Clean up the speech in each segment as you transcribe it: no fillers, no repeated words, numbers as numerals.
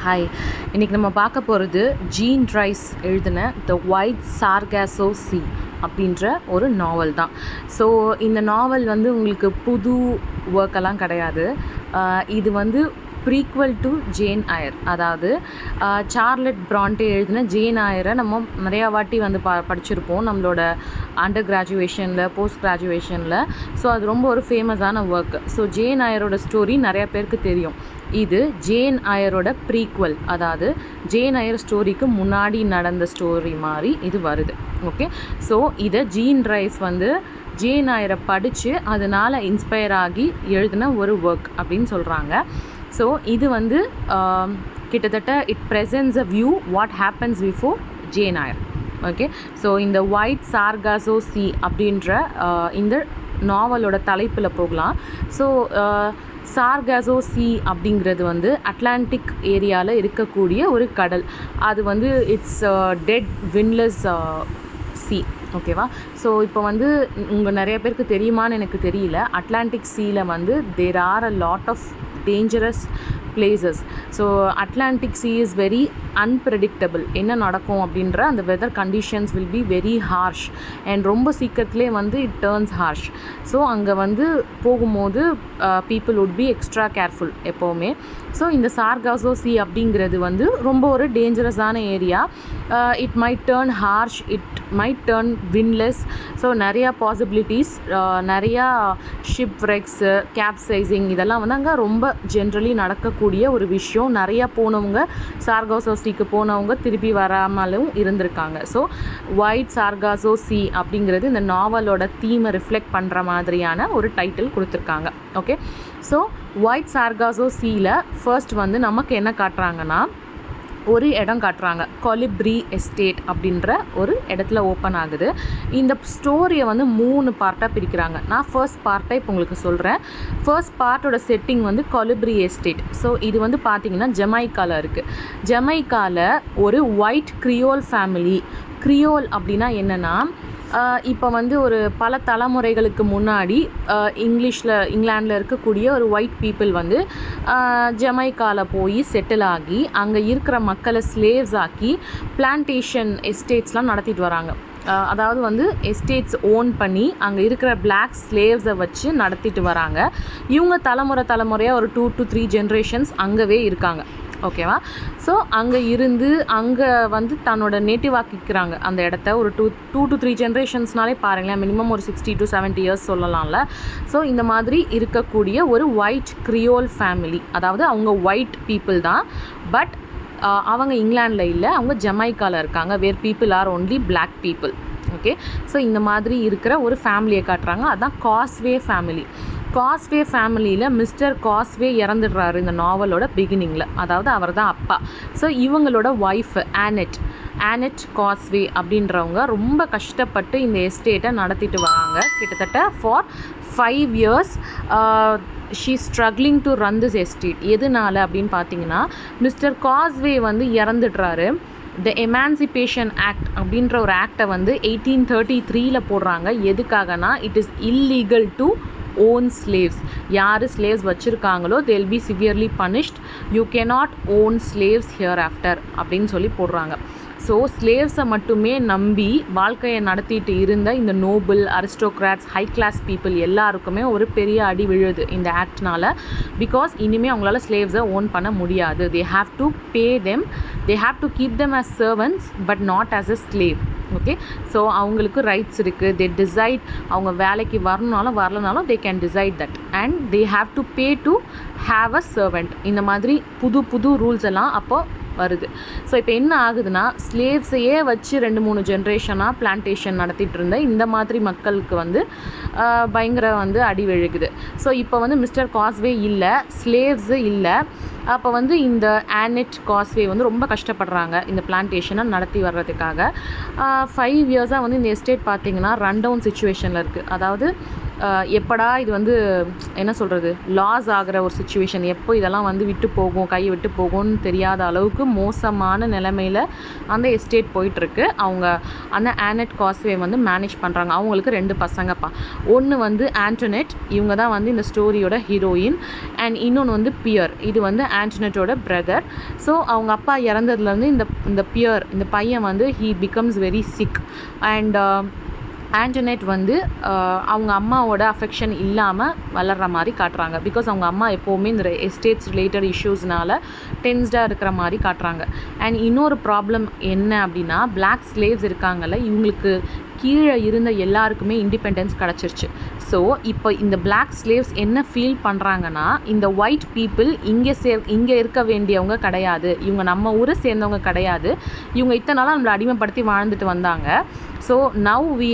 Hi, இன்றைக்கி நம்ம பார்க்க போகிறது ஜீன் ரைஸ் எழுதின த ஒயிட் சார்காசோ சி அப்படின்ற ஒரு நாவல் தான். ஸோ இந்த நாவல் வந்து உங்களுக்கு புது ஒர்க்கெல்லாம் கிடையாது. இது வந்து ப்ரீக்வல் டு ஜேன் ஐயர். அதாவது சார்லட் பிராண்டே எழுதின ஜேன் ஐயரை நம்ம நிறையா வாட்டி வந்து படிச்சிருப்போம் நம்மளோட அண்டர் கிராஜுவேஷனில், போஸ்ட் கிராஜுவேஷனில். ஸோ அது ரொம்ப ஒரு ஃபேமஸான ஒர்க். ஸோ ஜேன் ஐயரோட ஸ்டோரி நிறையா பேருக்கு தெரியும். இது ஜேன் ஐயரோட ப்ரீக்வல், அதாவது ஜேன் ஐயர் ஸ்டோரிக்கு முன்னாடி நடந்த ஸ்டோரி மாதிரி இது வருது. ஓகே, ஸோ இதை ஜீன் ரைஸ் வந்து ஜேன் ஐயரை படித்து அதனால் இன்ஸ்பயர் ஆகி எழுதின ஒரு ஒர்க் அப்படின்னு சொல்கிறாங்க. ஸோ இது வந்து கிட்டத்தட்ட it presents a view what happens before Jane Eyre. Okay, so இந்த ஒயிட் சார்காசோ சி அப்படின்ற இந்த நாவலோட தலைப்பில் போகலாம். ஸோ சார்காசோ சி அப்படிங்கிறது வந்து அட்லாண்டிக் ஏரியாவில் இருக்கக்கூடிய ஒரு கடல். அது வந்து இட்ஸ் டெட் விண்ட்லெஸ் சி. ஓகேவா? ஸோ இப்போ வந்து உங்கள் நிறைய பேருக்கு தெரியுமான்னு எனக்கு தெரியல. அட்லாண்டிக் சீயில் வந்து there are a lot of dangerous places. So Atlantic sea is very unpredictable. என்ன நடக்கும் அப்படின்ற அந்த weather conditions will be very harsh and ரொம்ப சீக்கிரத்துலேயே வந்து இட் டேர்ன்ஸ் ஹார்ஷ். ஸோ அங்கே வந்து போகும்போது people would be extra careful எப்போவுமே. ஸோ இந்த சார்காசோ சி அப்படிங்கிறது வந்து ரொம்ப ஒரு டேஞ்சரஸான area. It might turn harsh, it might turn windless. So நிறையா பாசிபிலிட்டிஸ், நிறையா ஷிப் ரெக்ஸு, கேப்சைசிங் இதெல்லாம் வந்து அங்கே ரொம்ப ஜென்ரலி நடக்கக்கூடிய ஒரு விஷயம். நிறையா போனவங்க சார்காசோ சிக்கு போனவங்க திருப்பி வராமலும் இருந்திருக்காங்க. ஸோ ஒயிட் சார்காசோ சி அப்படிங்கிறது இந்த நாவலோட தீமை ரிஃப்ளெக்ட் பண்ணுற மாதிரியான ஒரு டைட்டில் கொடுத்துருக்காங்க. ஓகே, ஸோ ஒயிட் சார்காசோ சியில் ஃபர்ஸ்ட் வந்து நமக்கு என்ன காட்டுறாங்கன்னா, ஒரு இடம் காட்டுறாங்க. கொலிப்ரி எஸ்டேட் அப்படின்ற ஒரு இடத்துல ஓப்பன் ஆகுது. இந்த ஸ்டோரியை வந்து 3 பார்ட்டாக பிரிக்கிறாங்க. நான் ஃபர்ஸ்ட் பார்ட்டை இப்போ உங்களுக்கு சொல்கிறேன். ஃபர்ஸ்ட் பார்ட்டோட செட்டிங் வந்து கொலிப்ரி எஸ்டேட். ஸோ இது வந்து பார்த்திங்கன்னா ஜமைக்காவில் இருக்குது. ஜமைக்காவில் ஒரு ஒயிட் கிரியோல் ஃபேமிலி. கிரியோல் அப்படின்னா என்னென்னா, இப்போ வந்து ஒரு பல தலைமுறைகளுக்கு முன்னாடி இங்கிலாண்டில் இருக்கக்கூடிய ஒரு ஒயிட் பீப்புள் வந்து ஜமைக்காவில் போய் செட்டில் ஆகி அங்கே இருக்கிற மக்களை ஸ்லேவ்ஸ் ஆக்கி பிளான்டேஷன் எஸ்டேட்ஸ்லாம் நடத்திட்டு வராங்க. அதாவது வந்து எஸ்டேட்ஸ் ஓன் பண்ணி அங்கே இருக்கிற பிளாக் ஸ்லேவ்ஸை வச்சு நடத்திட்டு வராங்க. இவங்க தலைமுறையாக ஒரு 2 to 3 ஜென்ரேஷன்ஸ் அங்கவே இருக்காங்க. ஓகேவா? ஸோ அங்கே இருந்து அங்கே வந்து தன்னோட நேட்டிவ் ஆக்கிக்கிறாங்க அந்த இடத்த. ஒரு 2 to 3 ஜென்ரேஷன்ஸ்னாலே பாருங்களேன், மினிமம் ஒரு 60 to 70 இயர்ஸ் சொல்லலாம்ல. ஸோ இந்த மாதிரி இருக்கக்கூடிய ஒரு ஒயிட் கிரியோல் ஃபேமிலி, அதாவது அவங்க ஒயிட் பீப்புள் தான், பட் அவங்க இங்கிலாண்டில் இல்லை, அவங்க ஜமைக்காவில் இருக்காங்க. Where people are only black people. Okay, so இந்த மாதிரி இருக்கிற ஒரு ஃபேமிலியை காட்டுறாங்க. அதுதான் காஸ்வே ஃபேமிலி. காஸ்வே ஃபேமிலியில் மிஸ்டர் காஸ்வே இறந்துடுறாரு இந்த நாவலோட பிகினிங்கில். அதாவது அவர் தான் அப்பா. ஸோ இவங்களோட ஒய்ஃப் ஆனட் காஸ்வே அப்படின்றவங்க ரொம்ப கஷ்டப்பட்டு இந்த எஸ்டேட்டை நடத்திட்டு வராங்க. கிட்டத்தட்ட for 5 years she struggling to run this estate. எதனால அப்படின்னு பார்த்தீங்கன்னா, மிஸ்டர் காஸ்வே வந்து இறந்துடுறாரு. த எமான்சிபேஷன் ஆக்ட் அப்படின்ற ஒரு ஆக்டை வந்து 1833 போடுறாங்க. எதுக்காகனா, it is illegal to own slaves. யார் slaves வச்சுருக்காங்களோ they will be severely punished. You cannot own slaves hereafter அப்படின்னு சொல்லி போடுறாங்க. ஸோ ஸ்லேவ்ஸை மட்டுமே நம்பி வாழ்க்கையை நடத்திட்டு இருந்த இந்த நோபல், அரிஸ்டோக்ராட்ஸ், ஹை கிளாஸ் பீப்புள் எல்லாருக்குமே ஒரு பெரிய அடி விழுது இந்த ஆக்ட்னால. பிகாஸ் இனிமேல் அவங்களால ஸ்லேவ்ஸை ஓன் பண்ண முடியாது. they have to pay them, they have to keep them as servants but not as a slave. Okay, so அவங்களுக்கு ரைட்ஸ் இருக்குது. தே டிசைட் அவங்க வேலைக்கு வரணுனாலும் வரலனாலும் they can decide that and they have to pay to have a servant. இந்த மாதிரி புது rules எல்லாம் அப்போது வருது. ஸோ இப்போ என்ன ஆகுதுன்னா, ஸ்லேவ்ஸையே வச்சு 2-3 ஜென்ரேஷனாக பிளான்டேஷன் நடத்திட்டு இருந்த இந்த மாதிரி மக்களுக்கு வந்து பயங்கர வந்து அடி விழுகுது. ஸோ இப்போ வந்து மிஸ்டர் காஸ்வே இல்லை, ஸ்லேவ்ஸு இல்லை. அப்போ வந்து இந்த ஆனட் காஸ்வே வந்து ரொம்ப கஷ்டப்படுறாங்க இந்த பிளான்டேஷனை நடத்தி வர்றதுக்காக. 5 years வந்து இந்த எஸ்டேட் பார்த்திங்கன்னா ரன் டவுன் சுச்சுவேஷனில் இருக்குது. அதாவது எப்படா இது வந்து என்ன சொல்கிறது, லாஸ் ஆகிற ஒரு சுச்சுவேஷன், எப்போ இதெல்லாம் வந்து விட்டு போகும், கை விட்டு போகும்னு தெரியாத அளவுக்கு மோசமான நிலைமையில் அந்த எஸ்டேட் போயிட்டுருக்கு. அவங்க அந்த ஆனட் காஸ்வே வந்து மேனேஜ் பண்ணுறாங்க. அவங்களுக்கு 2 பசங்கப்பா. ஒன்று வந்து ஆண்டனெட், இவங்க தான் வந்து இந்த ஸ்டோரியோட ஹீரோயின். அண்ட் இன்னொன்று வந்து பியர், இது வந்து ஆண்டனெட்டோட பிரதர். ஸோ அவங்க அப்பா இறந்ததுலேருந்து இந்த பையன் வந்து he becomes very sick. And Antoinette வந்து அவங்க அம்மாவோட அஃபெக்ஷன் இல்லாமல் வளர்கிற மாதிரி காட்டுறாங்க. பிகாஸ் அவங்க அம்மா எப்போவுமே இந்த எஸ்டேட்ஸ் ரிலேட்டட் இஷ்யூஸ்னால டென்ஸ்டாக இருக்கிற மாதிரி காட்டுறாங்க. அண்ட் இன்னொரு ப்ராப்ளம் என்ன அப்படின்னா, பிளாக் ஸ்லேவ்ஸ் இருக்காங்கல்ல, இவங்களுக்கு கீழே இருந்த எல்லாருக்குமே இண்டிபெண்டன்ஸ் கிடச்சிருச்சு. ஸோ இப்போ இந்த பிளாக் ஸ்லேவ்ஸ் என்ன ஃபீல் பண்ணுறாங்கன்னா, இந்த ஒயிட் பீப்புள் இங்கே இருக்க வேண்டியவங்க கிடையாது, இவங்க நம்ம ஊரை சேர்ந்தவங்க கிடையாது, இவங்க இத்தனை நாளாக நம்மளை அடிமைப்படுத்தி வாழ்ந்துட்டு வந்தாங்க. So now we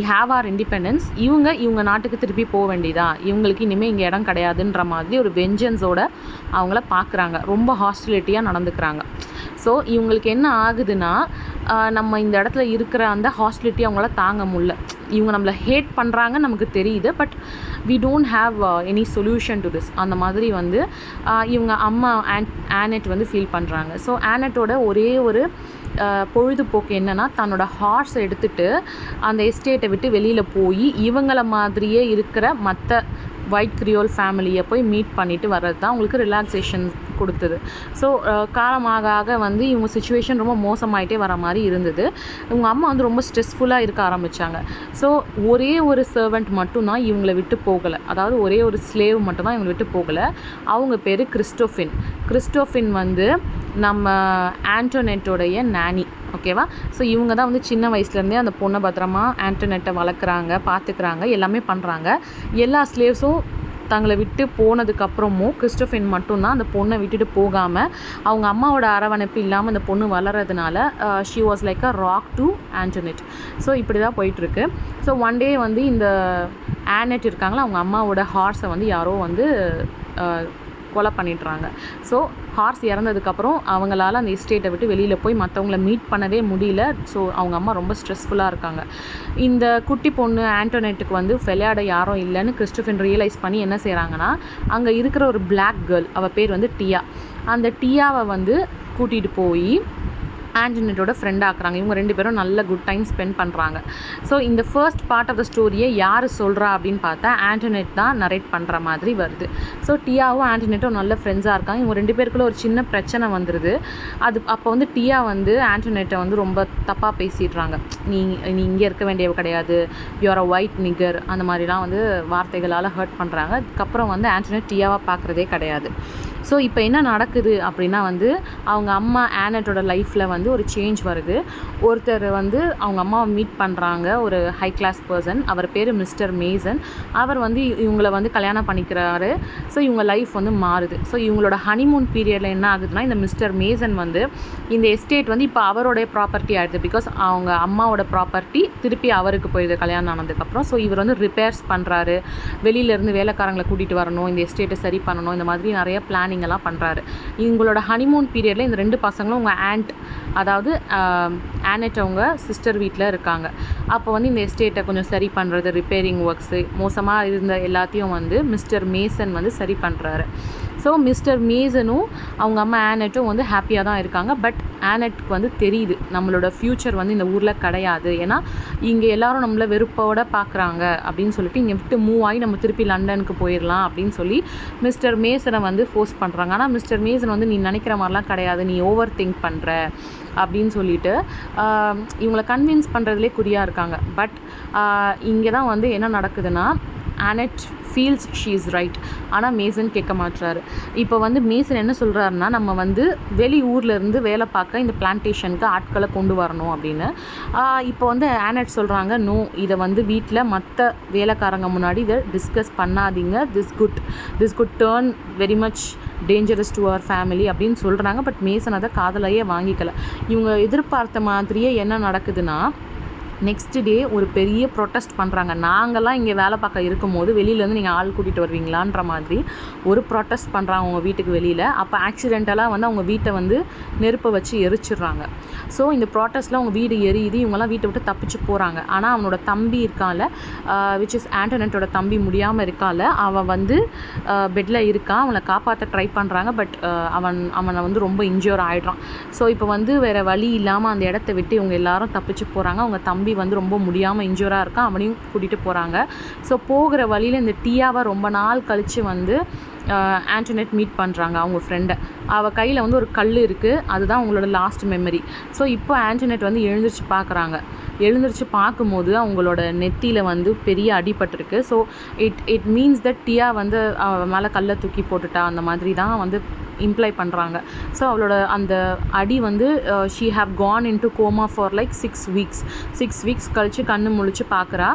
have our independence. இவங்க நாட்டுக்கு திருப்பி போக வேண்டியதான், இவங்களுக்கு இனிமேல் இங்கே இடம் கிடையாதுன்ற மாதிரி ஒரு வெஞ்சன்ஸோட அவங்கள பார்க்குறாங்க. ரொம்ப ஹாஸ்டிலிட்டியாக நடந்துக்கிறாங்க. ஸோ இவங்களுக்கு என்ன ஆகுதுன்னா, நம்ம இந்த இடத்துல இருக்கிற அந்த ஹாஸ்டிலிட்டி அவங்களால தாங்க முடியல. இவங்க நம்மளை ஹேட் பண்ணுறாங்க நமக்கு தெரியுது, but we don't have any solution to this. அந்த மாதிரி வந்து இவங்க அம்மா ஆனட் வந்து ஃபீல் பண்ணுறாங்க. ஸோ ஆனட்டோட ஒரே ஒரு பொழுதுபோக்கு என்னென்னா, தன்னோட ஹார்ஸை எடுத்துகிட்டு அந்த எஸ்டேட்டை விட்டு வெளியில் போய் இவங்கள மாதிரியே இருக்கிற மற்ற ஒயிட் கிரியோல் ஃபேமிலியை போய் மீட் பண்ணிவிட்டு வர்றது தான் உங்களுக்கு ரிலாக்ஸேஷன் கொடுத்தது. ஸோ காலமாக ஆக வந்து இவங்க சுச்சுவேஷன் ரொம்ப மோசமாயிட்டே வர மாதிரி இருந்தது. இவங்க அம்மா வந்து ரொம்ப ஸ்ட்ரெஸ்ஃபுல்லாக இருக்க ஆரம்பித்தாங்க. ஸோ ஒரே ஒரு சர்வெண்ட் மட்டும்தான் இவங்களை விட்டு போகலை, அதாவது ஒரே ஒரு ஸ்லேவ் மட்டும்தான் இவங்களை விட்டு போகலை. அவங்க பேர் கிறிஸ்டோஃபின் வந்து நம்ம ஆண்டனெட்டோடைய நானி, ஓகேவா. ஸோ இவங்க தான் வந்து சின்ன வயசுலேருந்தே அந்த பொண்ணை பத்திரமா ஆண்டனெட்டை வளர்க்குறாங்க, பார்த்துக்கிறாங்க, எல்லாமே பண்ணுறாங்க. எல்லா ஸ்லேவ்ஸும் தங்களை விட்டு போனதுக்கப்புறமும் கிறிஸ்டோஃபின் மட்டும்தான் அந்த பொண்ணை விட்டுட்டு போகாமல், அவங்க அம்மாவோட அரவணைப்பு இல்லாமல் அந்த பொண்ணு வளர்கிறதுனால she was like a rock to Antoinette. So இப்படி தான் போயிட்டுருக்கு. ஸோ ஒன் டே வந்து இந்த ஆனட் இருக்காங்களா, அவங்க அம்மாவோட ஹார்ஸை வந்து யாரோ வந்து கொலை பண்ணிடுறாங்க. ஸோ ஹார்ஸ் இறந்ததுக்கப்புறம் அவங்களால அந்த எஸ்டேட்டை விட்டு வெளியில் போய் மற்றவங்கள மீட் பண்ணவே முடியல. ஸோ அவங்க அம்மா ரொம்ப ஸ்ட்ரெஸ்ஃபுல்லாக இருக்காங்க. இந்த குட்டி பொண்ணு ஆண்டனெட்டுக்கு வந்து விளையாட யாரும் இல்லைன்னு கிறிஸ்டோஃபின் ரியலைஸ் பண்ணி என்ன செய்கிறாங்கன்னா, அங்கே இருக்கிற ஒரு பிளாக் கேர்ள், அவள் பேர் வந்து டியா, அந்த டியாவை வந்து கூட்டிகிட்டு போய் ஆண்டனெட்டோட ஃப்ரெண்ட் ஆக்குறாங்க. இவங்க 2 பேரும் நல்ல குட் டைம் ஸ்பெண்ட் பண்ணுறாங்க. ஸோ இந்த ஃபர்ஸ்ட் பார்ட் ஆஃப் த ஸ்டோரியை யார் சொல்கிறா அப்படின்னு பார்த்தா ஆண்டனெட் தான் நரேட் பண்ணுற மாதிரி வருது. ஸோ டியாவும் ஆண்டனெட்டும் நல்ல ஃப்ரெண்ட்ஸாக இருக்காங்க. இவங்க 2 பேருக்குள்ள ஒரு சின்ன பிரச்சனை வந்துடுது. அப்போ வந்து டியா வந்து ஆண்டனெட்டை வந்து ரொம்ப தப்பாக பேசிடுறாங்க. நீ இங்கே இருக்க வேண்டியவ கிடையாது, யூஆர் அ ஒயிட் நிகர், அந்த மாதிரிலாம் வந்து வார்த்தைகளால் ஹர்ட் பண்ணுறாங்க. அதுக்கப்புறம் வந்து ஆண்டனெட் டியாவை பார்க்குறதே கிடையாது. ஸோ இப்போ என்ன நடக்குது அப்படின்னா வந்து, அவங்க அம்மா ஆனட்டோட லைஃப்பில் வந்து ஒரு சேஞ்ச் வருது. ஒருத்தர் வந்து அவங்க அம்மாவை மீட் பண்ணுறாங்க, ஒரு ஹை கிளாஸ் பர்சன், அவர் பேர் மிஸ்டர் மேசன். அவர் வந்து இவங்களை வந்து கல்யாணம் பண்ணிக்கிறாரு. ஸோ இவங்க லைஃப் வந்து மாறுது. ஸோ இவங்களோட ஹனிமூன் பீரியடில் என்ன ஆகுதுன்னா, இந்த மிஸ்டர் மேசன் வந்து இந்த எஸ்டேட் வந்து இப்போ அவருடைய ப்ராப்பர்ட்டி ஆகிடுது. பிகாஸ் அவங்க அம்மாவோட ப்ராப்பர்ட்டி திருப்பி அவருக்கு போயிடுது கல்யாணம் ஆனதுக்கப்புறம். ஸோ இவர் வந்து ரிப்பேர்ஸ் பண்ணுறாரு, வெளியிலேருந்து வேலைக்காரங்களை கூட்டிகிட்டு வரணும், இந்த எஸ்டேட்டை சரி பண்ணணும், இந்த மாதிரி நிறைய பிளானிங் எல்லாம் பண்ணுறாரு. இவங்களோட ஹனிமூன் பீரியடில் இந்த 2 பசங்களும் உங்கள் அதாவது ஆனட் அவங்க சிஸ்டர் வீட்டில் இருக்காங்க. அப்போ வந்து இந்த எஸ்டேட்டை கொஞ்சம் சரி பண்ணுறது, ரிப்பேரிங் ஒர்க்ஸு, மோசமாக இருந்த எல்லாத்தையும் வந்து மிஸ்டர் மேசன் வந்து சரி பண்ணுறாரு. ஸோ மிஸ்டர் மேசனும் அவங்க அம்மா ஆனட்டும் வந்து ஹாப்பியாக தான் இருக்காங்க. பட் ஆனட்டுக்கு வந்து தெரியுது நம்மளோட ஃப்யூச்சர் வந்து இந்த ஊரில் கிடையாது, ஏன்னா இங்கே எல்லோரும் நம்மளை வெறுப்போட பார்க்குறாங்க அப்படின்னு சொல்லிட்டு இங்கே விட்டு மூவ் ஆகி நம்ம திருப்பி லண்டனுக்கு போயிடலாம் அப்படின்னு சொல்லி மிஸ்டர் மேசனை வந்து ஃபோர்ஸ் பண்ணுறாங்க. ஆனால் மிஸ்டர் மேசன் வந்து நீ நினைக்கிற மாதிரிலாம் கிடையாது, நீ ஓவர் திங்க் பண்ணுற அப்படின்னு சொல்லிட்டு இவங்களை கன்வின்ஸ் பண்ணுறதுலே குறியாக இருக்காங்க. பட் இங்கே தான் வந்து என்ன நடக்குதுன்னா, ஆனட் ஃபீல்ஸ் ஷீ இஸ் ரைட், ஆனால் மேசன் கேட்க மாட்டுறாரு. இப்போ வந்து மேசன் என்ன சொல்கிறாருன்னா, நம்ம வந்து வெளி ஊர்லேருந்து வேலை பார்க்க இந்த பிளான்டேஷனுக்கு ஆட்களை கொண்டு வரணும் அப்படின்னு. இப்போ வந்து ஆனட் சொல்கிறாங்க, நோ, இதை வந்து வீட்டில் மற்ற வேலைக்காரங்க முன்னாடி இதை டிஸ்கஸ் பண்ணாதீங்க, this could turn very much dangerous to our family அப்படின்னு சொல்கிறாங்க. பட் மேசன் அதை காதலையே வாங்கிக்கல. இவங்க எதிர்பார்த்த மாதிரியே என்ன நடக்குதுன்னா, நெக்ஸ்ட் டே ஒரு பெரிய ப்ரொட்டஸ்ட் பண்ணுறாங்க. நாங்கள்லாம் இங்கே வேலை பார்க்க இருக்கும்போது வெளியிலேருந்து நீங்கள் ஆள் கூட்டிகிட்டு வருவீங்களான்ற மாதிரி ஒரு ப்ரொட்டஸ்ட் பண்ணுறாங்க அவங்க வீட்டுக்கு வெளியில். அப்போ ஆக்சிடென்டலாக வந்து அவங்க வீட்டை வந்து நெருப்பை வச்சு எரிச்சிடுறாங்க. ஸோ இந்த ப்ராட்டஸ்ட்டில் அவங்க வீடு எரியுது, இவங்கெல்லாம் வீட்டை விட்டு தப்பிச்சு போகிறாங்க. ஆனால் அவனோட தம்பி இருக்கான்ல, விச் இஸ் ஆண்டனட்டோட தம்பி, முடியாமல் இருக்கான்ல, அவன் வந்து பெட்டில் இருக்கான். அவனை காப்பாற்ற ட்ரை பண்ணுறாங்க. பட் அவனை வந்து ரொம்ப இன்ஜூர் ஆகிடுறான். ஸோ இப்போ வந்து வேறு வழி இல்லாமல் அந்த இடத்த விட்டு இவங்க எல்லாரும் தப்பிச்சு போகிறாங்க. அவங்க தம்பி வந்து ரொம்ப முடியாமல் இன்ஜூராக இருக்கான், அவனையும் கூட்டிகிட்டு போகிறாங்க. ஸோ போகிற வழியில் இந்த டியாவை ரொம்ப நாள் கழித்து வந்து ஆண்டனெட் மீட் பண்ணுறாங்க அவங்க ஃப்ரெண்டை. அவள் கையில் வந்து ஒரு கல் இருக்குது, அதுதான் அவங்களோட லாஸ்ட் மெமரி. ஸோ இப்போ ஆண்டனெட் வந்து எழுந்திரிச்சு பார்க்குறாங்க. எழுந்திரிச்சு பார்க்கும்போது அவங்களோட நெத்தியில் வந்து பெரிய அடிபட்டிருக்கு. ஸோ இட் மீன்ஸ் தட் டியா வந்து அவள் மேலே கல்லை தூக்கி போட்டுட்டா, அந்த மாதிரி தான் வந்து இம்ப்ளை பண்ணுறாங்க. ஸோ அவளோட அந்த அடி வந்து she have Khan in to coma for like 6 weeks கழித்து கண்ணு முழிச்சு பார்க்குறா.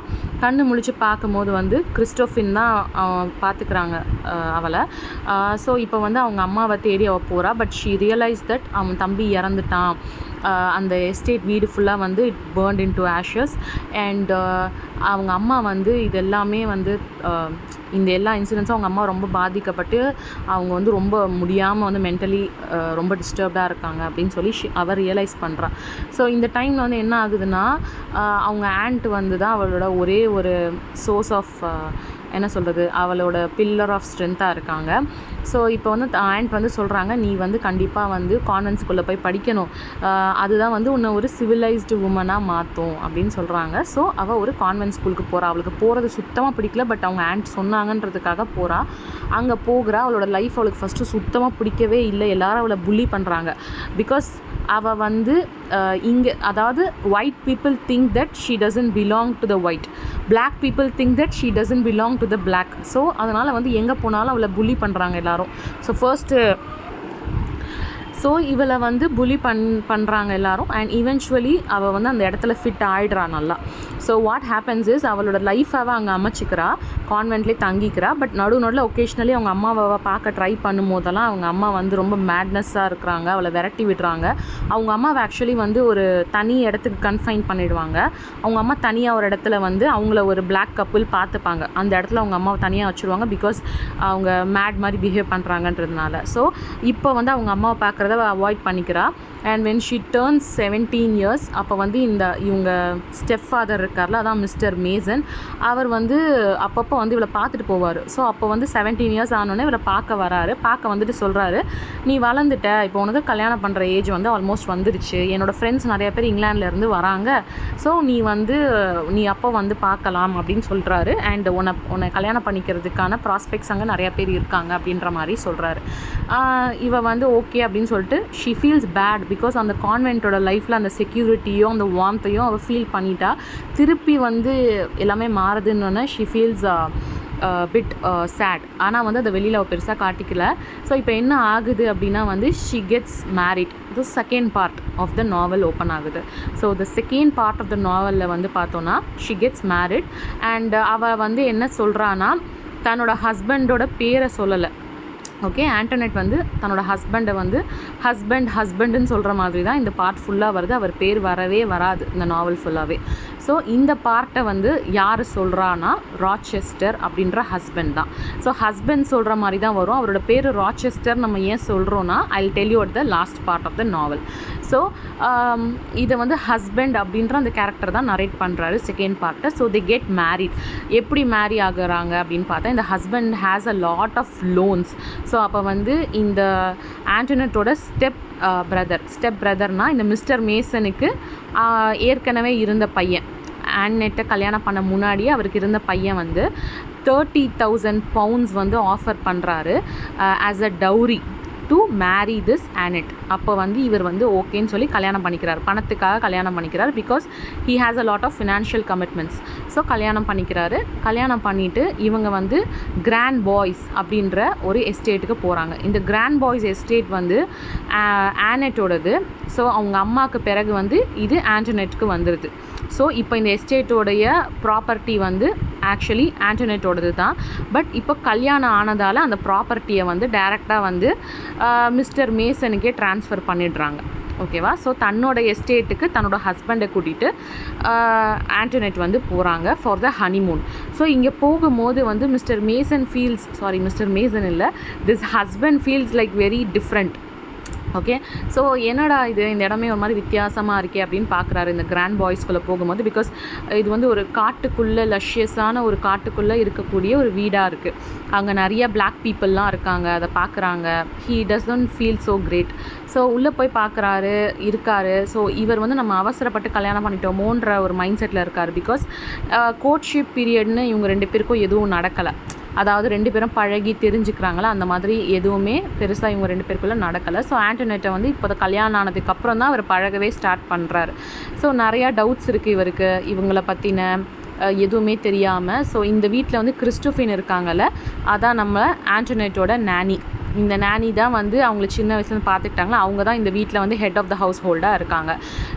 கண்ணு முழிச்சு பார்க்கும்போது வந்து கிறிஸ்டோஃபின் தான் பார்த்துக்கிறாங்க அவளை. ஸோ இப்போ வந்து அவங்க அம்மாவை தேடி அவள் போகிறா. பட் ஷீ ரியலைஸ் தட் அவன் தம்பி இறந்துட்டான். அந்த எஸ்டேட் வீடு ஃபுல்லாக வந்து it burnt in to Ashes. And அவங்க அம்மா வந்து இது எல்லாமே வந்து இந்த எல்லா இன்சிடென்ட்ஸும் அவங்க அம்மா ரொம்ப பாதிக்கப்பட்டு அவங்க வந்து ரொம்ப முடியாமல் வந்து மென்டலி ரொம்ப டிஸ்டர்ப்டாக இருக்காங்க அப்படின்னு சொல்லி அவர் ரியலைஸ் பண்ணுறா. ஸோ இந்த டைமில் வந்து என்ன ஆகுதுன்னா, அவங்க ஆண்ட் வந்து தான் அவளோட ஒரே ஒரு சோர்ஸ் ஆஃப் என்ன சொல்கிறது, அவளோட பில்லர் ஆஃப் ஸ்ட்ரென்த்தாக இருக்காங்க. ஸோ இப்போ வந்து ஆண்ட் வந்து சொல்கிறாங்க, நீ வந்து கண்டிப்பாக வந்து கான்வென்ட் ஸ்கூலில் போய் படிக்கணும், அதுதான் வந்து உன்னை ஒரு சிவிலைஸ்டு உமனாக மாற்றும் அப்படின்னு சொல்கிறாங்க. ஸோ அவள் ஒரு கான்வென்ட் ஸ்கூலுக்கு போகிறா. அவளுக்கு போகிறது சுத்தமாக பிடிக்கல, பட் அவங்க ஆண்ட் சொன்னாங்கன்றதுக்காக போகிறா. அங்கே போகிறா. அவளோட லைஃப் அவளுக்கு ஃபஸ்ட்டு சுத்தமாக பிடிக்கவே இல்லை. எல்லாரும் அவளை புல்லி பண்ணுறாங்க. பிகாஸ் அவள் வந்து இங்கே, அதாவது white people think that she doesn't belong to the white, black people think that she doesn't belong to the black. So அதனால் வந்து எங்கே போனாலும் அவளை புல்லி பண்ணுறாங்க எல்லாரும். ஸோ இவளை வந்து புலி பண்ணுறாங்க எல்லாரும். அண்ட் ஈவென்ச்சுவலி அவள் வந்து அந்த இடத்துல ஃபிட் ஆகிடுறா நல்லா. ஸோ வாட் ஹேப்பன்ஸ் இஸ், அவளோட லைஃபாக அங்கே அமைச்சிக்கிறா, கான்வென்ட்லேயே தங்கிக்கிறா. பட் நடுவில் ஒகேஷ்னலி அவங்க அம்மாவை பார்க்க ட்ரை பண்ணும் போதெல்லாம் அவங்க அம்மா வந்து ரொம்ப மேட்னஸ்ஸாக இருக்கிறாங்க, அவளை விரட்டி விடுறாங்க. அவங்க அம்மாவை ஆக்சுவலி வந்து ஒரு தனி இடத்துக்கு கன்ஃபைன் பண்ணிவிடுவாங்க. அவங்க அம்மா தனியாக ஒரு இடத்துல வந்து அவங்கள ஒரு பிளாக் கப்புள் பார்த்துப்பாங்க. அந்த இடத்துல அவங்க அம்மாவை தனியாக வச்சுருவாங்க. பிகாஸ் அவங்க மேட் மாதிரி பிஹேவ் பண்ணுறாங்கன்றதுனால. ஸோ இப்போ வந்து அவங்க அம்மாவை பார்க்குறத அவாய்ட் பண்ணிக்கிறா. And when she turns 17 years, அப்போ வந்து இவங்க ஸ்டெப் ஃபாதர் இருக்கார்ல, அதான் மிஸ்டர் மேசன், அவர் வந்து அப்பப்போ வந்து இவளை பார்த்துட்டு போவார். ஸோ அப்போ வந்து 17 years ஆனோடனே இவளை பார்க்க வராரு. பார்க்க வந்துட்டு சொல்கிறாரு, நீ வளர்ந்துட்ட, இப்போ உனக்கு கல்யாணம் பண்ணுற ஏஜ் வந்து ஆல்மோஸ்ட் வந்துருச்சு, என்னோடய ஃப்ரெண்ட்ஸ் நிறைய பேர் இங்கிலாந்துலேருந்து வராங்க, ஸோ நீ அப்போ வந்து பார்க்கலாம் அப்படின்னு சொல்கிறாரு. அண்ட் உன்னை கல்யாணம் பண்ணிக்கிறதுக்கான ப்ராஸ்பெக்ட்ஸ் அங்கே நிறைய பேர் இருக்காங்க அப்படின்ற மாதிரி சொல்கிறாரு. இவ வந்து ஓகே அப்படின்னு சொல்லிட்டு ஷீ ஃபீல்ஸ் பேட் பிகாஸ் அந்த கான்வென்ட்டோட லைஃப்பில் அந்த செக்யூரிட்டியும் அந்த வார்ம்த்தையும் அவள் ஃபீல் பண்ணிட்டா. திருப்பி வந்து எல்லாமே மாறுதுன்னு ஷீ ஃபீல்ஸ் பிட் சேட். ஆனால் வந்து அதை வெளியில் அவள் பெருசாக காட்டிக்கல. ஸோ இப்போ என்ன ஆகுது அப்படின்னா வந்து ஷீ கெட்ஸ் மேரிட். இது second part of the novel open ஆகுது. So the second part of the நாவலில் வந்து பார்த்தோன்னா ஷீ கெட்ஸ் மேரிட். அண்ட் அவள் வந்து என்ன சொல்கிறான்னா, தன்னோட ஹஸ்பண்டோட பேரை சொல்லலை. ஓகே, ஆண்டனெட் வந்து தன்னோட ஹஸ்பண்டை வந்து ஹஸ்பண்டுன்னு சொல்கிற மாதிரி தான் இந்த பார்ட் ஃபுல்லாக வருது. அவர் பேர் வரவே வராது இந்த நாவல் ஃபுல்லாகவே. ஸோ இந்த பார்ட்டை வந்து யார் சொல்கிறான்னா, ராச்செஸ்டர் அப்படின்ற ஹஸ்பண்ட் தான். ஸோ ஹஸ்பண்ட் சொல்கிற மாதிரி தான் வரும். அவரோட பேர் ராச்செஸ்டர். நம்ம ஏன் சொல்கிறோன்னா, I will tell you at the last part of the novel. So இதை வந்து ஹஸ்பண்ட் அப்படின்ற அந்த கேரக்டர் தான் நரேட் பண்ணுறாரு செகண்ட் பார்ட்டை. So they get married. எப்படி மேரி ஆகுறாங்க அப்படின்னு பார்த்தா, இந்த husband has a lot of loans. So அப்போ வந்து இந்த ஆண்டனெட்டோட ஸ்டெப் பிரதர்னால் இந்த மிஸ்டர் மேசனுக்கு ஏற்கனவே இருந்த பையன், ஆண்டனெட்டை கல்யாணம் பண்ண முன்னாடியே அவருக்கு இருந்த பையன் வந்து 30,000 pounds வந்து ஆஃபர் பண்ணுறாரு as a dowry to marry this Annette. அப்போ வந்து இவர் வந்து ஓகேன்னு சொல்லி கல்யாணம் பண்ணிக்கிறார், பணத்துக்காக கல்யாணம் பண்ணிக்கிறார். Because he has a lot of financial commitments. So கல்யாணம் பண்ணிக்கிறாரு. கல்யாணம் பண்ணிவிட்டு இவங்க வந்து கிராண்ட் பாய்ஸ் அப்படின்ற ஒரு எஸ்டேட்டுக்கு போகிறாங்க. இந்த கிராண்ட் பாய்ஸ் எஸ்டேட் வந்து ஆனெட்டோடது. ஸோ அவங்க அம்மாவுக்கு பிறகு வந்து இது ஆண்டனெட்டுக்கு வந்துடுது. ஸோ இப்போ இந்த எஸ்டேட்டோடைய ப்ராப்பர்ட்டி வந்து ஆக்சுவலி ஆண்டனெட்டோடது தான். பட் இப்போ கல்யாணம் ஆனதால் அந்த ப்ராப்பர்ட்டியை வந்து டைரெக்டாக வந்து மிஸ்டர் மேசனுக்கே ட்ரான்ஸ்ஃபர் பண்ணிடுறாங்க. ஓகேவா. ஸோ தன்னோட எஸ்டேட்டுக்கு தன்னோட ஹஸ்பண்டை கூட்டிகிட்டு ஆண்டனெட் வந்து போகிறாங்க ஃபார் த ஹனிமூன். ஸோ இங்கே போகும்போது வந்து மிஸ்டர் மேசன் இல்லை, this husband feels like very different. Okay. So என்னடா இது, இந்த இடமே ஒரு மாதிரி வித்தியாசமாக இருக்கே அப்படின்னு பார்க்குறாரு இந்த கிராண்ட் பாய்ஸ்குள்ளே போகும்போது. பிகாஸ் இது வந்து ஒரு காட்டுக்குள்ளே, லஷ்யஸான ஒரு காட்டுக்குள்ளே இருக்கக்கூடிய ஒரு வீடாக இருக்குது. அங்கே நிறைய பிளாக் பீப்புளெலாம் இருக்காங்க, அதை பார்க்குறாங்க. He doesn't feel so great. So உள்ளே போய் பார்க்குறாரு, இருக்கார். ஸோ இவர் வந்து நம்ம அவசரப்பட்டு கல்யாணம் பண்ணிட்டோமோன்ற ஒரு மைண்ட் செட்டில் இருக்கார். பிகாஸ் கோர்ட்ஷிப் பீரியட்னு இவங்க 2 பேருக்கும் எதுவும் நடக்கலை. அதாவது 2 பேரும் பழகி தெரிஞ்சுக்கிறாங்களா, அந்த மாதிரி எதுவுமே பெருசாக இவங்க 2 பேருக்குள்ளே நடக்கலை. ஸோ ஆண்டனெட்டை வந்து இப்போ கல்யாணம் ஆனதுக்கப்புறம் தான் அவர் பழகவே ஸ்டார்ட் பண்ணுறாரு. ஸோ நிறையா டவுட்ஸ் இருக்குது இவருக்கு, இவங்கள பற்றின எதுவுமே தெரியாமல். ஸோ இந்த வீட்டில் வந்து கிறிஸ்டோஃபின் இருக்காங்கல்ல, அதான் நம்ம ஆண்டனெட்டோட நானி. இந்த நானி தான் வந்து அவங்கள சின்ன வயசுலேருந்து பார்த்துக்கிட்டாங்களா, அவங்க தான் இந்த வீட்டில் வந்து ஹெட் ஆஃப் த ஹவுஸ் ஹோல்டாக இருக்காங்க.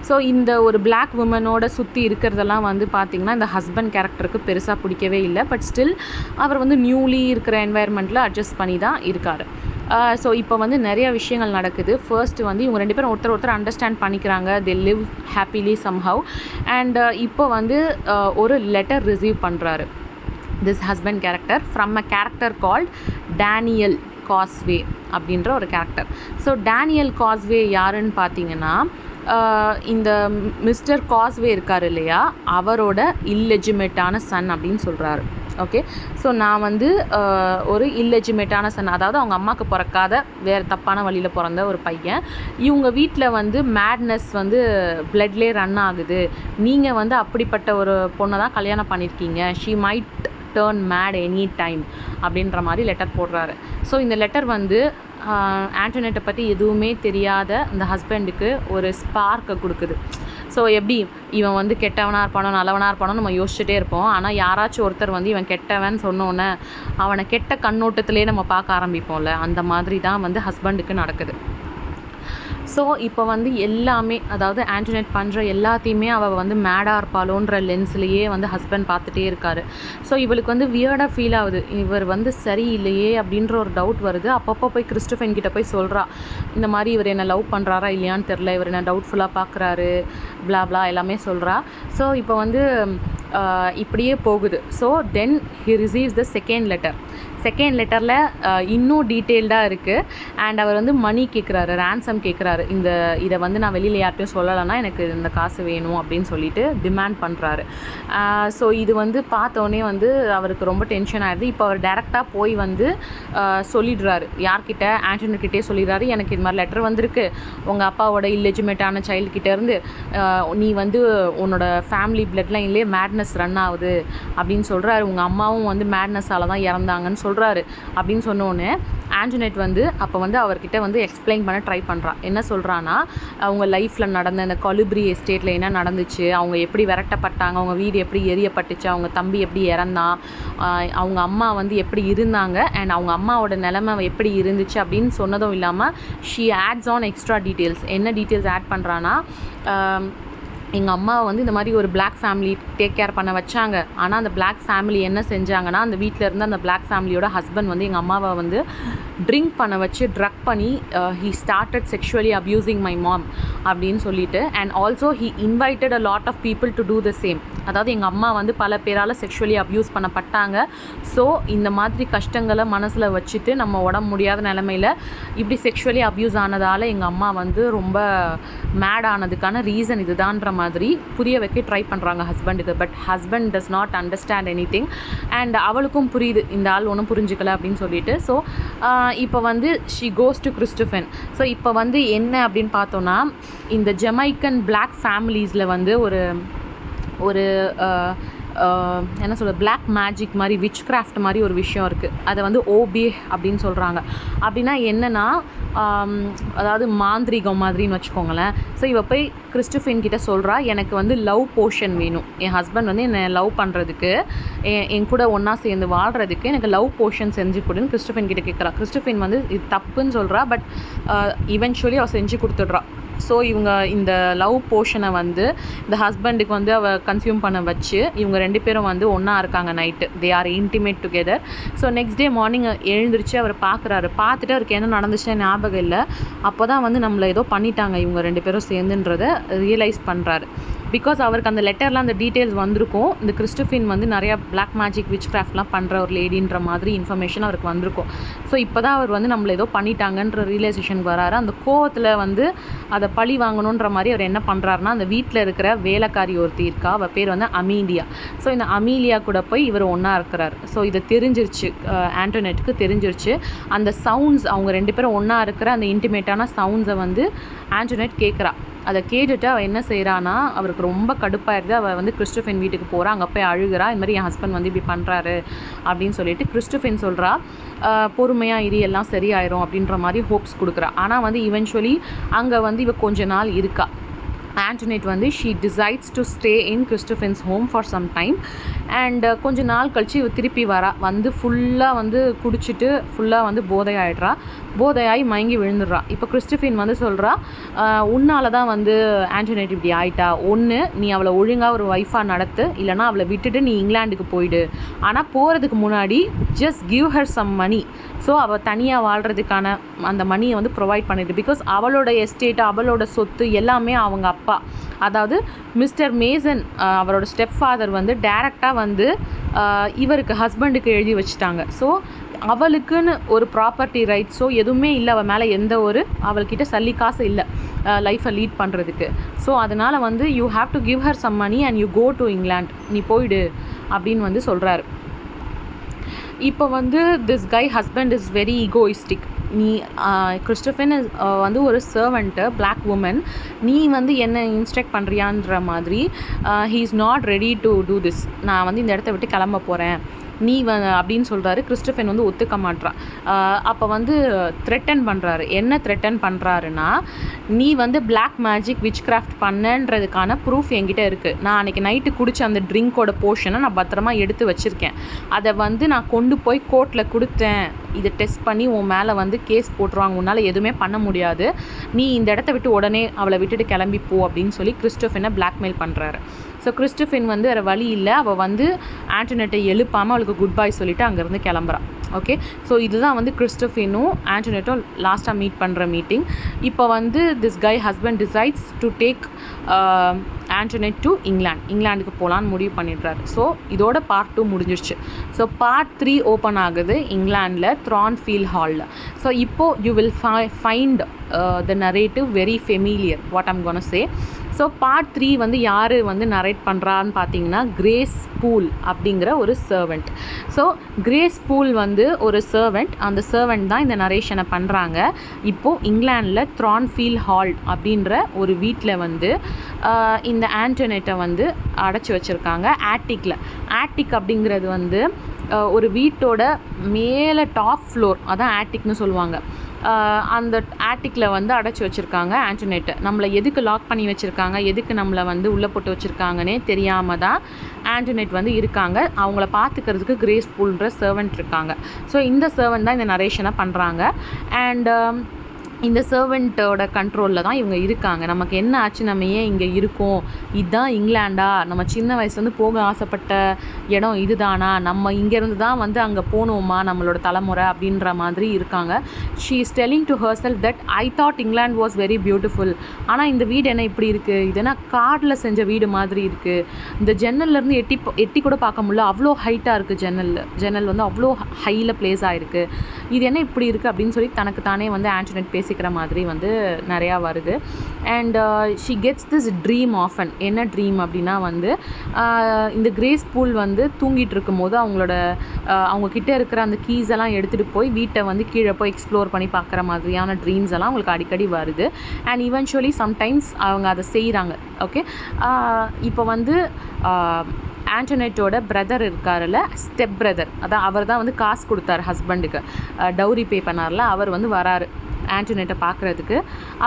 ஸோ இந்த ஒரு பிளாக் உமனோட சுற்றி இருக்கிறதெல்லாம் வந்து பார்த்திங்கன்னா இந்த ஹஸ்பண்ட் கேரக்டருக்கு பெருசாக பிடிக்கவே இல்லை. பட் ஸ்டில் அவர் வந்து நியூலி இருக்கிற என்வாயர்மெண்ட்டில் அட்ஜஸ்ட் பண்ணி தான் இருக்கார். ஸோ இப்போ வந்து நிறைய விஷயங்கள் நடக்குது. ஃபர்ஸ்ட்டு வந்து இவங்க 2 பேரும் ஒருத்தர் அண்டர்ஸ்டாண்ட் பண்ணிக்கிறாங்க. They live happily somehow. And இப்போ வந்து ஒரு லெட்டர் ரிசீவ் பண்ணுறாரு this husband character from a character called Daniel causeway அப்படின்ற ஒரு கேரக்டர். ஸோ டேனியல் காஸ்வே யாருன்னு பார்த்தீங்கன்னா, இந்த மிஸ்டர் காஸ்வே இருக்கார் இல்லையா, அவரோட இல்லெஜிமேட்டான சன் அப்படின்னு சொல்கிறாரு. ஓகே. ஸோ நான் வந்து ஒரு இல்லெஜிமேட்டான சன், அதாவது அவங்க அம்மாவுக்கு பிறக்காத வேறு தப்பான வழியில் பிறந்த ஒரு பையன். இவங்க வீட்டில் வந்து மேட்னஸ் வந்து பிளட்லேயே ரன் ஆகுது. நீங்கள் வந்து அப்படிப்பட்ட ஒரு பொண்ணை தான் கல்யாணம் பண்ணியிருக்கீங்க. She might turn mat any time அப்படின்ற மாதிரி லெட்டர் போடுறாரு. ஸோ இந்த லெட்டர் வந்து ஆண்டனெட்டை பற்றி எதுவுமே தெரியாத இந்த ஹஸ்பண்டுக்கு ஒரு ஸ்பார்க்கை கொடுக்குது. ஸோ எப்படி இவன் வந்து கெட்டவனாக இருப்பானோ நல்லவனாக இருப்பானோ நம்ம யோசிச்சுட்டே இருப்போம். ஆனால் யாராச்சும் ஒருத்தர் வந்து இவன் கெட்டவன் சொன்னோன்னே அவனை கெட்ட கண்ணோட்டத்திலே நம்ம பார்க்க ஆரம்பிப்போம்ல, அந்த மாதிரி தான் வந்து ஹஸ்பண்டுக்கு நடக்குது. ஸோ இப்போ வந்து எல்லாமே, அதாவது ஆண்டனெட் பண்ணுற எல்லாத்தையுமே அவள் வந்து மேடாக இருப்பாளோன்ற லென்ஸ்லேயே வந்து ஹஸ்பண்ட் பார்த்துட்டே இருக்கார். ஸோ இவளுக்கு வந்து வியர்டாக ஃபீல் ஆகுது, இவர் வந்து சரியில்லையே அப்படின்ற ஒரு டவுட் வருது. அப்பப்போ போய் கிறிஸ்டோஃபன் கிட்ட போய் சொல்கிறா, இந்த மாதிரி இவர் என்னை லவ் பண்ணுறாரா இல்லையான்னு தெரில, இவர் என்ன டவுட்ஃபுல்லாக பார்க்குறாரு, பிளா பிளா எல்லாமே சொல்கிறா. ஸோ இப்போ வந்து இப்படியே போகுது. So then he receives the second லெட்டரில் இன்னும் டீட்டெயில்டாக இருக்குது. அண்ட் அவர் வந்து மணி கேட்குறாரு, ரேன்சம் கேட்குறாரு. இதை வந்து நான் வெளியில் யார்ட்டையும் சொல்லலைன்னா எனக்கு இந்த காசு வேணும் அப்படின்னு சொல்லிட்டு டிமாண்ட் பண்ணுறாரு. ஸோ இது வந்து பார்த்தோன்னே வந்து அவருக்கு ரொம்ப டென்ஷன் ஆகிடுது. இப்போ அவர் டேரெக்டாக போய் வந்து சொல்லிடுறாரு, யார்கிட்ட, ஆண்டனெட்கிட்டே சொல்லிடுறாரு, எனக்கு இது மாதிரி லெட்டர் வந்திருக்கு உங்கள் அப்பாவோட இல்லெஜிமேட்டான சைல்டுகிட்டேருந்து, நீ வந்து உன்னோட ஃபேமிலி பிளட் லைன்லேயே மேட்னஸ் ரன் ஆகுது அப்படின்னு சொல்கிறாரு. உங்கள் அம்மாவும் வந்து மேட்னஸால் தான் இறந்தாங்கன்னு சொல்கிறாரு. அப்படின்னு சொன்னோன்னே ஆண்டனெட் வந்து அப்போ வந்து அவர்கிட்ட வந்து எக்ஸ்பிளைன் பண்ண ட்ரை பண்ணுறான். என்ன சொல்கிறான்னா, அவங்க லைஃப்பில் நடந்த இந்த கொலுப்ரி எஸ்டேட்டில் என்ன நடந்துச்சு, அவங்க எப்படி விரட்டப்பட்டாங்க, அவங்க வீடு எப்படி எரியப்பட்டுச்சு, அவங்க தம்பி எப்படி இறந்தான், அவங்க அம்மா வந்து எப்படி இருந்தாங்க, அண்ட் அவங்க அம்மாவோட நிலைமை எப்படி இருந்துச்சு அப்படின்னு சொன்னதும் இல்லாமல் she adds on extra details. என்ன டீட்டெயில்ஸ் ஆட் பண்ணுறான்னா, எங்கள் அம்மாவை வந்து இந்த மாதிரி ஒரு பிளாக் ஃபேமிலி டேக் கேர் பண்ண வச்சாங்க. ஆனால் அந்த பிளாக் ஃபேமிலி என்ன செஞ்சாங்கன்னா, அந்த வீட்டில் இருந்து அந்த பிளாக் ஃபேமிலியோட ஹஸ்பண்ட் வந்து எங்கள் அம்மாவை வந்து ட்ரிங்க் பண்ண வச்சு ட்ரக் பண்ணி he started sexually abusing my mom அப்படின்னு சொல்லிட்டு, and also he invited a lot of people to do the same. அதாவது எங்கள் அம்மா வந்து பல பேரால் செக்ஷுவலி அப்யூஸ் பண்ணப்பட்டாங்க. ஸோ இந்த மாதிரி கஷ்டங்களை மனசில் வச்சுட்டு நம்ம உடம்பு முடியாத நிலமையில் இப்படி செக்ஷுவலி அப்யூஸ் ஆனதால் எங்கள் அம்மா வந்து ரொம்ப மேட் ஆனதுக்கான ரீசன் இதுதான்ற மாதிரி புரிய வைக்க ட்ரை பண்ணுறாங்க ஹஸ்பண்டுக்கு. But husband does not understand any thing. And அவளுக்கும் புரியுது இந்த ஆள் ஒன்றும் புரிஞ்சுக்கல அப்படின்னு சொல்லிட்டு. ஸோ இப்போ வந்து ஷி கோஸ் டு கிறிஸ்டோஃபன். ஸோ இப்போ வந்து என்ன அப்படின்னு பார்த்தோன்னா, இந்த ஜமைக்கன் பிளாக் ஃபேமிலிஸில் வந்து ஒரு என்ன சொல்கிறது, பிளாக் மேஜிக் மாதிரி, விச் கிராஃப்ட் மாதிரி ஒரு விஷயம் இருக்குது. அதை வந்து ஓபே அப்படின்னு சொல்கிறாங்க. அப்படின்னா என்னென்னா, அதாவது மாந்திரிகம் மாதிரின்னு வச்சுக்கோங்களேன். ஸோ இவ போய் கிறிஸ்டோஃபன் கிட்ட சொல்கிறா, எனக்கு வந்து லவ் போர்ஷன் வேணும், என் ஹஸ்பண்ட் வந்து என்னை லவ் பண்ணுறதுக்கு, என் கூட ஒன்றா சேர்ந்து வாழ்கிறதுக்கு எனக்கு லவ் போர்ஷன் செஞ்சு கொடுன்னு கிறிஸ்டோஃபன் கிட்ட கேட்குறா. கிறிஸ்டோஃபன் வந்து இது தப்புன்னு சொல்கிறா. பட் இவென்ச்சுவலி அவள் செஞ்சு கொடுத்துட்றா. ஸோ இவங்க இந்த லவ் போர்ஷனை வந்து இந்த ஹஸ்பண்டுக்கு வந்து அவள் கன்சியூம் பண்ண வச்சு இவங்க 2 பேரும் வந்து ஒன்றா இருக்காங்க night. They are intimate together. So next day morning எழுந்திரிச்சு அவர் பார்க்குறாரு. பார்த்துட்டு அவருக்கு என்ன நடந்துச்சுன்னு ஞாபகம் இல்லை. அப்போ தான் வந்து நம்மளை ஏதோ பண்ணிட்டாங்க இவங்க 2 பேரும் சேர்ந்துன்றதை ரியலைஸ் பண்ணுறாரு. பிகாஸ் அவருக்கு அந்த லெட்டர்லாம் அந்த டீட்டெயில்ஸ் வந்திருக்கும். இந்த கிறிஸ்டோஃபின் வந்து நிறையா பிளாக் மேஜிக் விச் கிராஃப்ட்லாம் பண்ணுற ஒரு லேடின்ற மாதிரி இன்ஃபர்மேஷன் அவருக்கு வந்திருக்கும். ஸோ இப்போ தான் அவர் வந்து நம்மளை ஏதோ பண்ணிட்டாங்கன்ற ரியலைசேஷனுக்கு வராரு. அந்த கோவத்தில் வந்து அதை பழி வாங்கணுன்ற மாதிரி அவர் என்ன பண்ணுறாருனா, அந்த வீட்டில் இருக்கிற வேலைக்காரி ஒருத்தி இருக்கா, அவள் பேர் வந்து அமீலியா. ஸோ இந்த அமீலியா கூட போய் இவர் ஒன்றா இருக்கிறார். ஸோ இதை தெரிஞ்சிருச்சு, ஆண்டோனெட்டுக்கு தெரிஞ்சிருச்சு. அந்த சவுண்ட்ஸ் அவங்க 2 பேரும் ஒன்றா இருக்கிற அந்த இன்டிமேட்டான சவுண்ட்ஸை வந்து ஆண்டோனெட் கேட்குறா. அதை கேட்டுட்டு அவள் என்ன செய்கிறான்னா, அவருக்கு ரொம்ப கடுப்பாயிருது. அவள் வந்து கிறிஸ்டோஃபின் வீட்டுக்கு போகிறா. அங்கே போய் அழுகிறா. இந்த மாதிரி என் ஹஸ்பண்ட் வந்து இப்படி பண்ணுறாரு அப்படின்னு சொல்லிட்டு கிறிஸ்டோஃபின் சொல்கிறா, பொறுமையாக இரு, எல்லாம் சரியாயிரும் அப்படின்ற மாதிரி ஹோப்ஸ் கொடுக்குறா. ஆனால் வந்து இவென்ச்சுவலி அங்கே வந்து இவ கொஞ்ச நாள் இருக்கா. ஆண்டோனெட் வந்து she decides to stay in Christophine's home for some time. And கொஞ்ச நாள் கழித்து இவ திருப்பி வரா. வந்து ஃபுல்லாக வந்து குடிச்சிட்டு ஃபுல்லாக வந்து போதையாயிடுறா. போதையாகி மயங்கி விழுந்துடுறா. இப்போ கிறிஸ்டோஃபின் வந்து சொல்கிறா, உன்னால தான் வந்து ஆண்டோனெட் இப்படி ஆயிட்டா. ஒன்று, நீ அவளை ஒழுங்காக ஒரு ஒய்ஃபாக நடத்து, இல்லைனா அவளை விட்டுட்டு நீ இங்கிலாந்துக்கு போயிடு. ஆனால் போகிறதுக்கு முன்னாடி just give her some money. So அவள் தனியாக வாழ்கிறதுக்கான அந்த மணியை வந்து ப்ரொவைட் பண்ணிடு. பிகாஸ் அவளோட எஸ்டேட்டு, அவளோட சொத்து எல்லாமே அவங்க அப்பா, அதாவது மிஸ்டர் மேசன், அவரோட ஸ்டெப் ஃபாதர் வந்து டைரெக்டாக வந்து இவருக்கு ஹஸ்பண்டுக்கு எழுதி வச்சுட்டாங்க. ஸோ அவளுக்குன்னு ஒரு ப்ராப்பர்ட்டி ரைட்ஸோ எதுவுமே இல்லை. அவள் மேலே எந்த ஒரு அவள்கிட்ட சல்லி காசு இல்லை லைஃப்பை லீட் பண்ணுறதுக்கு. ஸோ அதனால் வந்து you have to give her some money and you go to England, நீ போயிடு அப்படின்னு வந்து சொல்கிறாரு. இப்போ வந்து this guy husband is very egoistic. நீ கிறிஸ்டோஃபின் வந்து ஒரு சர்வெண்ட்டு, பிளாக் உமன், நீ வந்து என்ன இன்ஸ்ட்ரக்ட் பண்ணுறியான்ற மாதிரி he is not ready to do this. நான் வந்து இந்த இடத்த விட்டு கிளம்ப போகிறேன் நீ அப்படின்னு சொல்கிறாரு. கிறிஸ்டோஃபின் வந்து ஒத்துக்க மாட்றான். அப்போ வந்து த்ரெட்டன் பண்ணுறாரு. என்ன த்ரெட்டன் பண்ணுறாருன்னா, நீ வந்து பிளாக் மேஜிக் விச் கிராஃப்ட் பண்ணன்றதுக்கான ப்ரூஃப் என்கிட்ட இருக்குது. நான் அன்றைக்கி நைட்டு குடித்த அந்த ட்ரிங்கோட போர்ஷனை நான் பத்திரமா எடுத்து வச்சுருக்கேன். அதை வந்து நான் கொண்டு போய் கோர்ட்டில் கொடுத்தேன். இதை டெஸ்ட் பண்ணி உன் மேலே வந்து கேஸ் போட்டுருவாங்க. உன்னால் எதுவுமே பண்ண முடியாது. நீ இந்த இடத்த விட்டு உடனே அவளை விட்டுட்டு கிளம்பி போ அப்படின்னு சொல்லி கிறிஸ்டோஃபினை பிளாக்மெயில் பண்ணுறாரு. ஸோ கிறிஸ்டோஃபின் வந்து வேறு வழி இல்லை. அவள் வந்து ஆண்டோனெட்டை எழுப்பாமல் அவளுக்கு குட் பை சொல்லிவிட்டு அங்கேருந்து கிளம்புறான். ஓகே, ஸோ இதுதான் வந்து கிறிஸ்டோஃபினும் ஆண்டோனெட்டும் லாஸ்ட்டாக மீட் பண்ணுற மீட்டிங். இப்போ வந்து this guy husband decides to take Antoinette to இங்கிலாந்துக்கு போகலான்னு முடிவு பண்ணிடுறாரு. ஸோ இதோட பார்ட் 2 முடிஞ்சிருச்சு. ஸோ பார்ட் 3 ஓப்பன் ஆகுது இங்கிலாண்டில், த்ரான்ஃபீல்ட் ஹாலில். ஸோ இப்போது you will find the narrative very familiar what I'm gonna say. So part 3 வந்து யார் வந்து நரேட் பண்ணுறான்னு பார்த்தீங்கன்னா, கிரேஸ் பூல் அப்படிங்கிற ஒரு சர்வெண்ட். ஸோ கிரேஸ் பூல் வந்து ஒரு சர்வெண்ட். அந்த சர்வெண்ட் தான் இந்த நரேஷனை பண்ணுறாங்க. இப்போது இங்கிலாண்டில் த்ரான்ஃபீல்ட் ஹால் அப்படின்ற ஒரு வீட்டில் வந்து இந்த ஆண்டோனெட்டை வந்து அடைச்சி வச்சுருக்காங்க ஆட்டிக்கில். ஆட்டிக் அப்படிங்கிறது வந்து ஒரு வீட்டோட மேலே டாப் ஃப்ளோர், அதான் ஆட்டிக்னு சொல்லுவாங்க. அந்த ஆட்டிக்கில் வந்து அடைச்சி வச்சுருக்காங்க ஆண்டோனெட்டை. நம்மளை எதுக்கு லாக் பண்ணி வச்சுருக்காங்க, எதுக்கு நம்மளை வந்து உள்ளே போட்டு வச்சுருக்காங்கன்னே தெரியாமல் தான் ஆண்டோனெட் வந்து இருக்காங்க. அவங்கள பார்த்துக்கிறதுக்கு கிரேஸ் பூல்ன்ற சர்வெண்ட் இருக்காங்க. ஸோ இந்த சர்வெண்ட் தான் இந்த நரேஷனை பண்ணுறாங்க. அண்ட் இந்த சர்வெண்ட்டோட கண்ட்ரோலில் தான் இவங்க இருக்காங்க. நமக்கு என்ன ஆச்சு, நம்ம ஏன் இங்கே இருக்கோம், இதுதான் இங்கிலாண்டா, நம்ம சின்ன வயசுலேருந்து போக ஆசைப்பட்ட இடம் இதுதானா, நம்ம இங்கேருந்து தான் வந்து அங்கே போனோமா நம்மளோட தலைமுறை அப்படின்ற மாதிரி இருக்காங்க. She is telling to her self that I thought England was very beautiful. ஆனால் இந்த வீடு என்ன இப்படி இருக்குது, இது என்ன காடில் செஞ்ச வீடு மாதிரி இருக்குது. இந்த ஜன்னல்லேருந்து எட்டி கூட பார்க்க முடியல, அவ்வளோ ஹைட்டாக இருக்குது. ஜன்னல் வந்து அவ்வளோ ஹையில் பிளேஸ் ஆகிருக்கு. இது என்ன இப்படி இருக்குது அப்படின்னு சொல்லி தனக்கு தானே வந்து ஆண்டோனெட் பேசிக்கிற மாதிரி வந்து நிறையா வருது. And she gets this dream often. என்ன ட்ரீம் அப்படின்னா வந்து இந்த கிரேஸ் பூல் வந்து தூங்கிட்டு இருக்கும்போது அவங்க கிட்டே இருக்கிற அந்த கீஸ் எல்லாம் எடுத்துகிட்டு போய் வீட்டை வந்து கீழே போய் எக்ஸ்ப்ளோர் பண்ணி பார்க்குற மாதிரியான ட்ரீம்ஸ் எல்லாம் அவங்களுக்கு அடிக்கடி வருது. அண்ட் ஈவென்ச்சுவலி சம்டைம்ஸ் அவங்க அதை செய்கிறாங்க. ஓகே, இப்போ வந்து ஆண்டோனெட்டோட பிரதர் இருக்கார்ல, ஸ்டெப் பிரதர், அதான் அவர் தான் வந்து காசு கொடுத்தார் ஹஸ்பண்டுக்கு, டவுரி பே பண்ணார்ல, அவர் வந்து வராரு ஆண்டோனெட்டை பார்க்குறதுக்கு.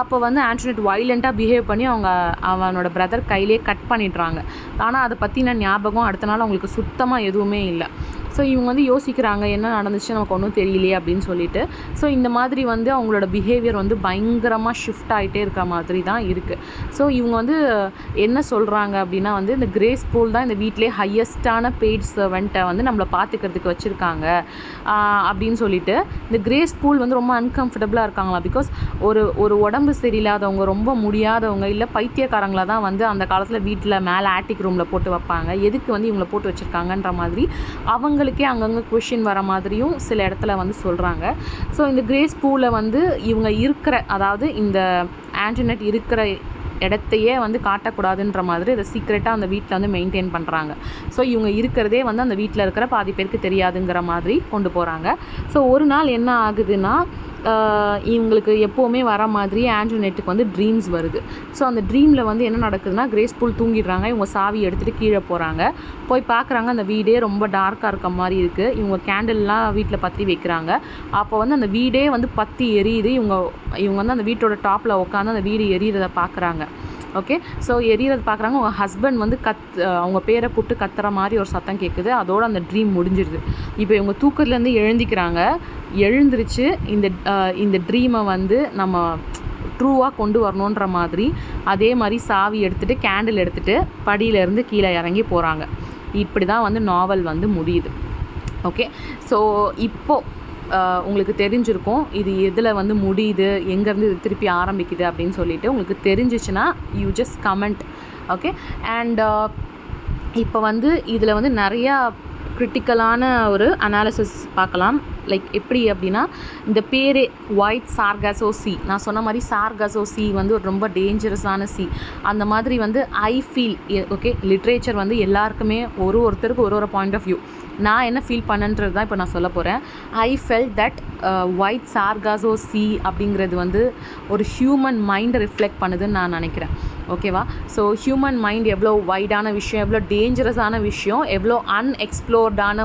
அப்போ வந்து ஆண்டோனெட் வைலண்ட்டாக பிஹேவ் பண்ணி அவனோட பிரதர் கையிலே கட் பண்ணிடுறாங்க. ஆனால் அதை பற்றின ஞாபகம் அடுத்த நாள் அவங்களுக்கு சுத்தமாக எதுவுமே இல்லை. ஸோ ஸோ இவங்க வந்து யோசிக்கிறாங்க என்ன நடந்துச்சு நமக்கு ஒன்றும் தெரியலையே அப்படின்னு சொல்லிட்டு. ஸோ இந்த மாதிரி வந்து அவங்களோட பிஹேவியர் வந்து பயங்கரமாக ஷிஃப்ட் ஆகிட்டே இருக்க மாதிரி தான் இருக்குது. ஸோ இவங்க வந்து என்ன சொல்கிறாங்க அப்படின்னா வந்து இந்த கிரேஸ் பூல் தான் இந்த வீட்டிலே ஹையஸ்டான பெய்ட் சர்வெண்ட்டை வந்து நம்மளை பார்த்துக்கிறதுக்கு வச்சுருக்காங்க அப்படின்னு சொல்லிட்டு. இந்த கிரேஸ் பூல் வந்து ரொம்ப அன்கம்ஃபர்டபுளாக இருக்காங்களா, பிகாஸ் ஒரு உடம்பு சரியில்லாதவங்க, ரொம்ப முடியாதவங்க, இல்லை பைத்தியக்காரங்களாக தான் வந்து அந்த காலத்தில் வீட்டில் மேலே ஆட்டிக் ரூமில் போட்டு வைப்பாங்க. எதுக்கு வந்து இவங்களை போட்டு வச்சுருக்காங்கன்ற மாதிரி அவங்களுக்கே அங்கங்கே கொஷின் வர மாதிரியும் சில இடத்துல வந்து சொல்கிறாங்க. ஸோ இந்த கிரேஸ் பூலை வந்து இவங்க இருக்கிற, அதாவது இந்த ஆண்டனெட் இருக்கிற இடத்தையே வந்து காட்டக்கூடாதுன்ற மாதிரி இதை சீக்ரெட்டாக அந்த வீட்டில் வந்து மெயின்டைன் பண்ணுறாங்க. ஸோ இவங்க இருக்கிறதே வந்து அந்த வீட்டில் இருக்கிற பாதி பேருக்கு தெரியாதுங்கிற மாதிரி கொண்டு போகிறாங்க. ஸோ ஒரு நாள் என்ன ஆகுதுன்னா, இவங்களுக்கு எப்போவுமே வர மாதிரி ஆண்டனெட்டுக்கு வந்து ட்ரீம்ஸ் வருது. ஸோ அந்த ட்ரீமில் வந்து என்ன நடக்குதுன்னா, கிரேஸ் பூல் தூங்கிடுறாங்க. இவங்க சாவி எடுத்துகிட்டு கீழே போகிறாங்க. போய் பார்க்குறாங்க, அந்த வீடே ரொம்ப டார்க்காக இருக்க மாதிரி இருக்குது. இவங்க கேண்டில்லாம் வீட்டில் பற்றி வைக்கிறாங்க. அப்போ வந்து அந்த வீடே வந்து பற்றி எரியுது. இவங்க வந்து அந்த வீட்டோட டாப்பில் உட்காந்து அந்த வீடு எரியிறதை பார்க்குறாங்க. ஓகே, ஸோ எரியிறது பார்க்குறாங்க. அவங்க ஹஸ்பண்ட் வந்து அவங்க பேரை கூப்பிட்டு கத்துற மாதிரி ஒரு சத்தம் கேட்குது. அதோடு அந்த ட்ரீம் முடிஞ்சிருது. இப்போ இவங்க தூக்கத்துலேருந்து எழுந்திக்கிறாங்க. எழுந்திரிச்சு இந்த ட்ரீமை வந்து நம்ம ட்ரூவாக கொண்டு வரணுன்ற மாதிரி அதே மாதிரி சாவி எடுத்துகிட்டு கேண்டில் எடுத்துகிட்டு படியிலேருந்து கீழே இறங்கி போகிறாங்க. இப்படி தான் வந்து நாவல் வந்து முடியுது. ஓகே, ஸோ இப்போது உங்களுக்கு தெரிஞ்சிருக்கும் இது எதில் வந்து முடியுது, எங்கேருந்து இது திருப்பி ஆரம்பிக்குது அப்படின்னு சொல்லிட்டு. உங்களுக்கு தெரிஞ்சிச்சுன்னா you just comment. Okay, and இப்போ வந்து இதில் வந்து நிறையா கிரிட்டிக்கலான ஒரு அனாலிசிஸ் பார்க்கலாம். லைக் எப்படி அப்படின்னா, இந்த பேரே ஒயிட் சார்காசோ சி, நான் சொன்ன மாதிரி சார்காசோ சி வந்து ஒரு ரொம்ப டேஞ்சரஸான சி. அந்த மாதிரி வந்து ஐ ஃபீல், ஓகே, லிட்ரேச்சர் வந்து எல்லாருக்குமே ஒருத்தருக்கு ஒரு பாயிண்ட் ஆஃப் வியூ. நான் என்ன ஃபீல் பண்ணன்றது தான் இப்போ நான் சொல்ல போகிறேன். I felt that wide Sargasso Sea அப்படிங்கிறது வந்து ஒரு ஹியூமன் மைண்டை ரிஃப்ளெக்ட் பண்ணுதுன்னு நான் நினைக்கிறேன். ஓகேவா? ஸோ ஹியூமன் மைண்ட் எவ்வளோ வைடான விஷயம், எவ்வளோ டேஞ்சரஸான விஷயம், எவ்வளோ அன்எக்ஸ்ப்ளோர்டான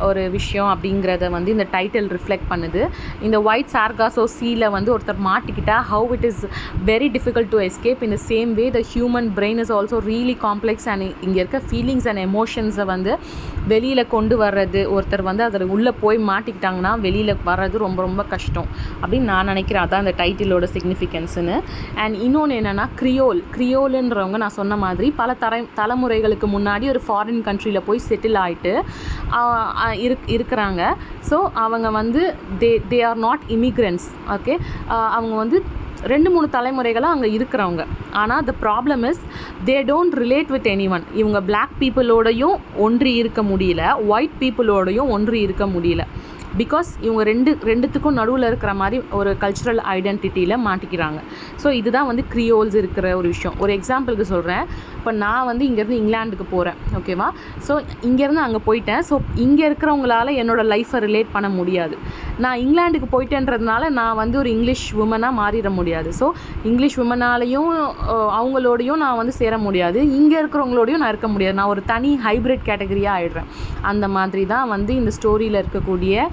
ஒரு விஷயம் அப்படிங்கிறத வந்து இந்த டைட்டில் ரிஃப்ளெக்ட் பண்ணுது. இந்த ஒயிட் சார்காசோ சீல வந்து ஒருத்தர் மாட்டிக்கிட்டா how it is very difficult to escape. In the same way the human brain is also really complex. And இங்கே இருக்க ஃபீலிங்ஸ் அண்ட் எமோஷன்ஸை வந்து வெளியில் கொண்டு வர்றது, ஒருத்தர் வந்து அதில் உள்ளே போய் மாட்டிக்கிட்டாங்கன்னா வெளியில் வர்றது ரொம்ப ரொம்ப கஷ்டம் அப்படின்னு நான் நினைக்கிறேன். அதான் இந்த டைட்டிலோட சிக்னிஃபிகன்ஸுன்னு. அண்ட் இன்னொன்று என்னென்னா, கிரியோலுன்றவங்க நான் சொன்ன மாதிரி பல தலைமுறைகளுக்கு முன்னாடி ஒரு ஃபாரின் கண்ட்ரியில் போய் செட்டில் ஆகிட்டு இருக்கிறாங்க. ஸோ அவங்க வந்து they are not immigrants. Okay, அவங்க வந்து 2-3 தலைமுறைகளாக அங்கே இருக்கிறவங்க. ஆனால் the problem is they don't relate with anyone. இவங்க பிளாக் பீப்புளோடையும் ஒன்றி இருக்க முடியல, ஒயிட் பீப்புளோடையும் ஒன்றி இருக்க முடியல. பிகாஸ் இவங்க ரெண்டுத்துக்கும் நடுவில் இருக்கிற மாதிரி ஒரு கல்ச்சுரல் ஐடென்டிட்டியில் மாட்டிக்கிறாங்க. ஸோ இதுதான் வந்து கிரியோல்ஸ் இருக்கிற ஒரு விஷயம். ஒரு எக்ஸாம்பிளுக்கு சொல்கிறேன். இப்போ நான் வந்து இங்கேருந்து இங்கிலாந்துக்கு போகிறேன். ஓகேவா? ஸோ இங்கேருந்து அங்கே போயிட்டேன். ஸோ இங்கே இருக்கிறவங்களால என்னோடய லைஃப்பை ரிலேட் பண்ண முடியாது. நான் இங்கிலாந்துக்கு போயிட்டேன்றதுனால நான் வந்து ஒரு இங்கிலீஷ் உமனாக மாறிட முடியாது. ஸோ இங்கிலீஷ் உமனாலையும் அவங்களோடையும் நான் வந்து சேர முடியாது, இங்கே இருக்கிறவங்களோடையும் நான் இருக்க முடியாது. நான் ஒரு தனி ஹைப்ரிட் கேட்டகரியாக ஆகிடுறேன். அந்த மாதிரி தான் வந்து இந்த ஸ்டோரியில் இருக்கக்கூடிய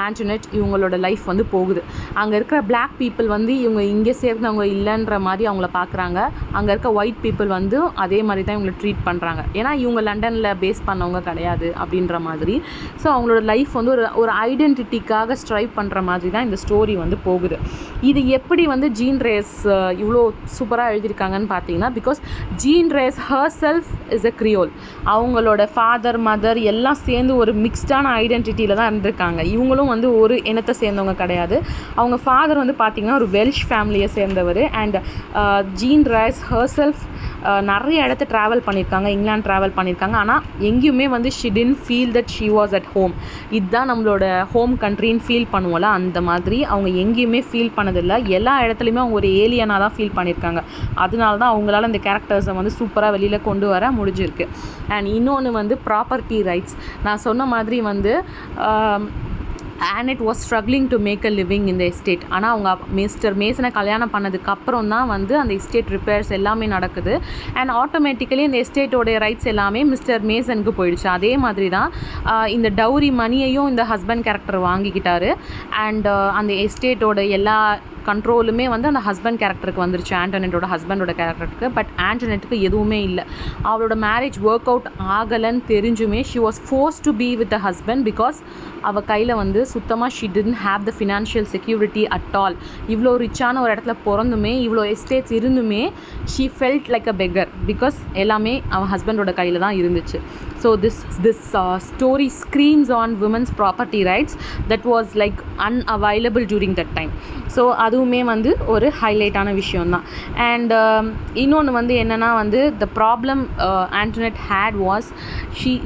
ஆண்டனெட் இவங்களோட லைஃப் வந்து போகுது. அங்கே இருக்கிற பிளாக் பீப்புள் வந்து இவங்க இங்கே சேர்ந்தவங்க இல்லைன்ற மாதிரி அவங்கள பார்க்குறாங்க. அங்கே இருக்க ஒயிட் பீப்புள் வந்து அதே மாதிரி தான் இவங்களை ட்ரீட் பண்ணுறாங்க. ஏன்னா இவங்க லண்டனில் பேஸ் பண்ணவங்க கிடையாது அப்படின்ற மாதிரி. ஸோ அவங்களோட லைஃப் வந்து ஒரு ஐடென்டிட்டிக்காக ஸ்ட்ரைவ் பண்ணுற மாதிரி தான் இந்த ஸ்டோரி வந்து போகுது. இது எப்படி வந்து ஜீன் ரேஸ் இவ்வளோ சூப்பராக எழுதியிருக்காங்கன்னு பார்த்தீங்கன்னா, because Jean Rhys herself is a Creole. அவங்களோட ஃபாதர் மதர் எல்லாம் சேர்ந்து ஒரு மிக்ஸ்டான ஐடென்டிட்டியில் தான் இருந்திருக்காங்க. இவங்களும் வந்து ஒரு இனத்தை சேர்ந்தவங்க கிடையாது. அவங்க ஃபாதர் வந்து பார்த்திங்கன்னா ஒரு வெல்ஷ் ஃபேமிலியை சேர்ந்தவர். And Jean Rhys herself நிறைய இடத்த ட்ராவல் பண்ணியிருக்காங்க, இங்கிலாந்து ட்ராவல் பண்ணியிருக்காங்க. ஆனால் எங்கேயுமே வந்து she didn't feel that she was at home. இதுதான் நம்மளோட ஹோம் கண்ட்ரின்னு ஃபீல் பண்ணுவோம்ல, அந்த மாதிரி அவங்க எங்கேயுமே ஃபீல் பண்ணதில்லை. எல்லா இடத்துலையுமே அவங்க ஒரு ஏலியனாக தான் ஃபீல் பண்ணியிருக்காங்க. அதனால தான் அவங்களால இந்த கேரக்டர்ஸை வந்து சூப்பராக வெளியில் கொண்டு வர முடிஞ்சிருக்கு. அண்ட் இன்னொன்று வந்து ப்ராப்பர்ட்டி ரைட்ஸ். நான் சொன்ன மாதிரி வந்து Annette was struggling to make a living in the estate. ஆனால் அவங்க மிஸ்டர் மேசனை கல்யாணம் பண்ணதுக்கப்புறம் தான் வந்து அந்த எஸ்டேட் ரிப்பேர்ஸ் எல்லாமே நடக்குது. அண்ட் ஆட்டோமேட்டிக்கலி இந்த எஸ்டேட்டோடைய ரைட்ஸ் எல்லாமே மிஸ்டர் மேசனுக்கு போயிடுச்சு. அதே மாதிரி தான் இந்த டவுரி மணியையும் இந்த ஹஸ்பண்ட் கேரக்டர் வாங்கிக்கிட்டாரு. அண்ட் அந்த எஸ்டேட்டோட எல்லா கண்ட்ரோலுமே வந்து அந்த ஹஸ்பண்ட் கேரக்டருக்கு வந்துருச்சு, ஆண்டனெட்டோட ஹஸ்பண்டோட கேரக்டருக்கு. பட் ஆண்டனெட்டுக்கு எதுவுமே இல்லை. அவளோட மேரேஜ் ஒர்க் அவுட் ஆகலைன்னு தெரிஞ்சுமே she was force to be with the husband because அவள் கையில் வந்து சுத்தமாக she didn't have the financial security at all. இவ்வளோ ரிச்சான ஒரு இடத்துல பிறந்துமே, இவ்வளோ எஸ்டேட்ஸ் இருந்துமே she felt like a beggar because எல்லாமே அவன் ஹஸ்பண்டோட கையில் தான் இருந்துச்சு. So this story screams on women's property rights that was like unavailable during that time. So அதுவுமே வந்து ஒரு ஹைலைட்டான விஷயம்தான். அண்ட் இன்னொன்று வந்து என்னென்னா வந்து the problem Antoinette had was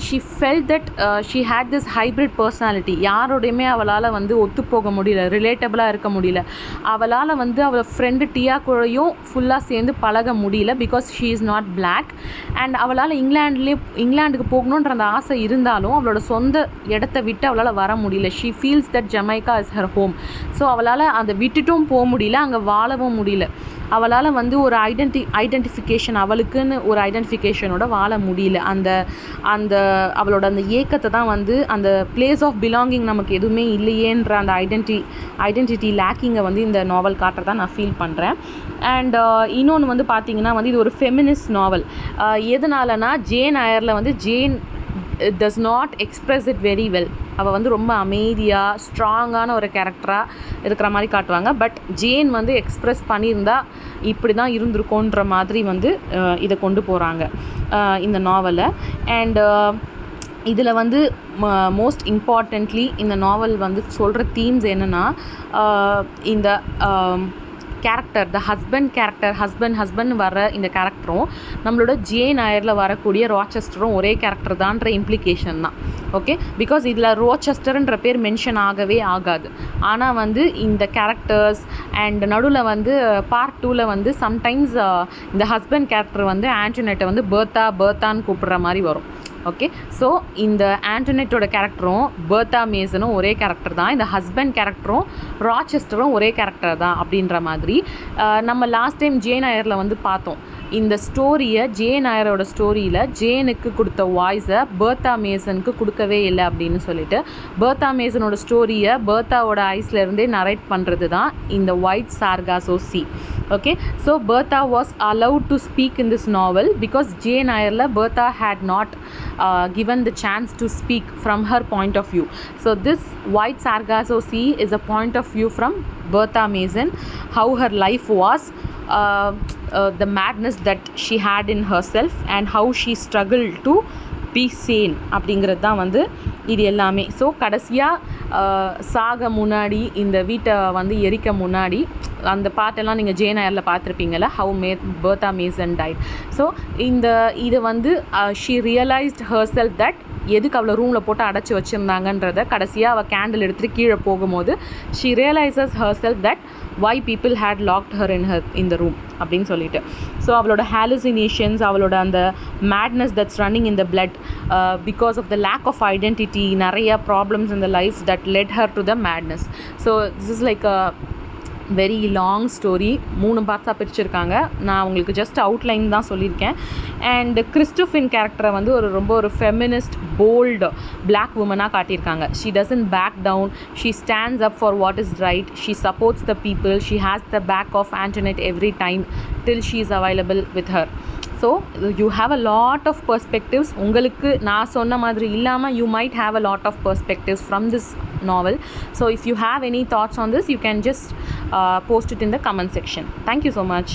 she felt that she had this hybrid personality. யாரோடையுமே அவளால் வந்து ஒத்து போக முடியல, ரிலேட்டபிளாக இருக்க முடியல. அவளால் வந்து அவள் ஃப்ரெண்டு டியா கூடயும் ஃபுல்லாக சேர்ந்து பழக முடியல because she is not black. And அவளால் இங்கிலாந்துக்கு போகணுன்ற அந்த ஆசை இருந்தாலும் அவளோட சொந்த இடத்த விட்டு அவளால் வர முடியல. She feels that Jamaica is her home. So அவளால் அதை விட்டுட்டும் போக முடியல, அங்கே வாழவும் முடியல. அவளால் வந்து ஒரு ஐடென்டிஃபிகேஷன், அவளுக்குன்னு ஒரு ஐடென்டிஃபிகேஷனோட வாழ முடியல. அந்த அவளோட அந்த ஏக்கத்தை தான் வந்து அந்த பிளேஸ் ஆஃப் பிலாங்கிங் நமக்கு எதுவுமே இல்லையேன்ற அந்த ஐடென்டிட்டி லேக்கிங்கை வந்து இந்த நாவல் காட்டுறதா நான் ஃபீல் பண்ணுறேன். அண்ட் இன்னொன்று வந்து பார்த்திங்கன்னா வந்து இது ஒரு ஃபெமினிஸ்ட் நாவல். எதனாலனா ஜேன் ஐயரில் வந்து Jane does not express it very well. அவள் வந்து ரொம்ப அமைதியாக ஸ்ட்ராங்கான ஒரு கேரக்டராக இருக்கிற மாதிரி காட்டுவாங்க. பட் ஜேன் வந்து எக்ஸ்ப்ரெஸ் பண்ணியிருந்தா இப்படி தான் இருந்திருக்கோன்ற மாதிரி வந்து இதை கொண்டு போகிறாங்க இந்த நாவலை. அண்ட் இதில் வந்து மோஸ்ட் இம்பார்ட்டண்ட்லி இந்த நாவல் வந்து சொல்கிற தீம்ஸ் என்னென்னா, இந்த கேரக்டர், த ஹஸ்பண்ட் கேரக்டர், ஹஸ்பண்ட் வர இந்த கேரக்டரும் நம்மளோட ஜேன் ஐயரில் வரக்கூடிய ராச்செஸ்டரும் ஒரே கேரக்டர் தான்ற இம்ப்ளிகேஷன் தான். ஓகே, பிகாஸ் இதில் ரோச்செஸ்டர்ன்ற பேர் மென்ஷன் ஆகவே ஆகாது. ஆனால் வந்து இந்த கேரக்டர்ஸ் அண்ட் நடுவில் வந்து பார்ட் 2ல் வந்து சம்டைம்ஸ் இந்த ஹஸ்பண்ட் கேரக்டர் வந்து ஆண்டனெட்டை வந்து பர்த்தான்னு கூப்பிடுற மாதிரி வரும். ஓகே, ஸோ இந்த ஆண்டனெட்டோட கேரக்டரும் பெர்த்தா மேசனும் ஒரே கேரக்டர் தான், இந்த ஹஸ்பண்ட் கேரக்டரும் ராச்செஸ்டரும் ஒரே கேரக்டர் தான் அப்படின்ற மாதிரி நம்ம லாஸ்ட் டைம் ஜேன் ஐயரில் வந்து பார்த்தோம். இந்த ஸ்டோரியை ஜேன் ஐயரோட ஸ்டோரியில் ஜேனுக்கு கொடுத்த வாய்ஸை பெர்த்தா மேசனுக்கு கொடுக்கவே இல்லை அப்படின்னு சொல்லிட்டு பெர்த்தா மேசனோட ஸ்டோரியை பெர்த்தாவோட ஐஸ்லேருந்தே நரேட் பண்ணுறது தான் இந்த wide Sargasso Sea. Okay, so Bertha was allowed to speak in this novel because Jane ஐயரில் Bertha had not given the chance to speak from her point of view. So this White Sargasso Sea is a point of view from Bertha Mason, how her life was, the madness that she had in herself and how she struggled to be sane அப்படிங்கிறது தான் வந்து இது எல்லாமே. So கடைசியாக சாக முன்னாடி இந்த வீட்டை வந்து எரிக்க முன்னாடி அந்த பாட்டெல்லாம் நீங்கள் ஜேன் ஐயரில் பார்த்துருப்பீங்களா, how Bertha Mason died. So இது வந்து she realised herself that எதுக்கு அவளை ரூமில் போட்டு அடைச்சி வச்சுருந்தாங்கன்றத கடைசியாக அவள் கேண்டில் எடுத்துகிட்டு கீழே போகும்போது she realises her self that why people had locked her in the room அப்படின்னு சொல்லிட்டு. ஸோ அவளோட ஹாலுசினேஷன்ஸ், அவளோட அந்த madness that's running in the blood because of the lack of identity, நிறைய problems in the life that led her to the madness. So this is like a very long story. 3 பார்ட்ஸாக பிரிச்சிருக்காங்க. நான் உங்களுக்கு just outline தான் சொல்லியிருக்கேன். And கிறிஸ்டோஃபின் கேரக்டரை வந்து ரொம்ப ஒரு ஃபெமினிஸ்ட் போல்டு பிளாக் உமனாக காட்டியிருக்காங்க. She doesn't back down, she stands up for what is right, she supports the people, she has the back of Antoinette every time till she is available with her. So you have a lot of perspectives. உங்களுக்கு நான் சொன்ன மாதிரி இல்லாமல் you might have a lot of perspectives from this novel. So if you have any thoughts on this, you can just post it in the comment section. Thank you so much.